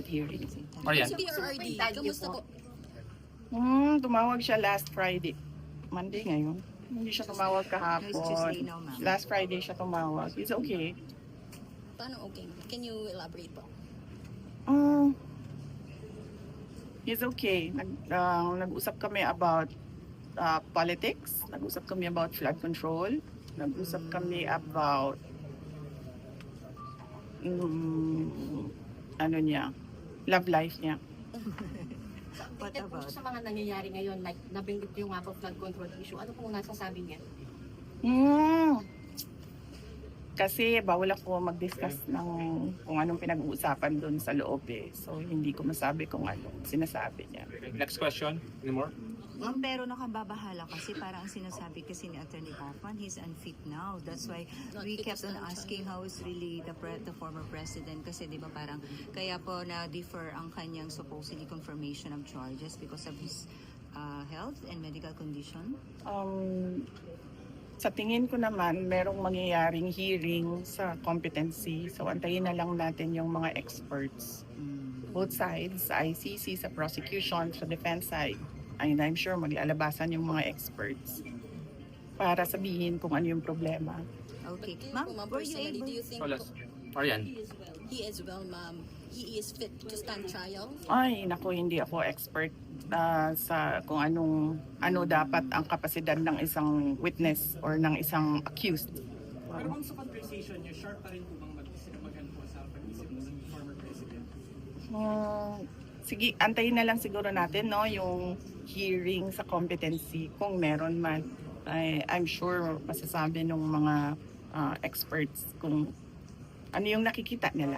hearing. Marian. Si PRRD, kamusta po? Tumawag siya last Friday. Monday ngayon. Hindi siya tumawag No, it's Tuesday kahapon. now, ma'am. Last Friday siya tumawag. It's okay. Paano okay? Can you elaborate po? He's okay. Nag-usap kami about politics. Nag-usap kami about flood control. Nag-usap kami about love life niya. What about? Sa mga nangyayari ngayon, like nabanggit yung nga po flood control issue, ano pong nasasabi niya? Kasi bawal ako mag-discuss ng kung anong pinag-uusapan doon sa loob eh. So hindi ko masabi kung anong sinasabi niya. Next question. Any more? Ma'am, pero nakababahala kasi parang ang sinasabi kasi ni Attorney Hoffman, he's unfit now. That's why we kept on asking how is really the former president kasi di ba parang kaya po na-defer ang kanyang supposedly confirmation of charges because of his health and medical condition. Sa tingin ko naman, merong mangyayaring hearing sa competency. So antayin na lang natin yung mga experts. Both sides, sa ICC, sa prosecution, sa defense side. And I'm sure mag-alabasan yung mga experts para sabihin kung ano yung problema. Okay. Kayo Ma'am, po, were you personally, do able... you think Olas. po, Marian. he is well, ma'am? He is fit to stand trial? Ay, naku, hindi ako expert sa kung ano dapat ang kapasidad ng isang witness or ng isang accused. Pero kung sa conversation niyo, sharp pa rin po bang mag-isip po sa pag-isip mo sa former president? Sige, antayin na lang siguro natin no yung hearing sa competency kung meron man. I'm sure masasabi ng mga experts kung ano yung nakikita nila.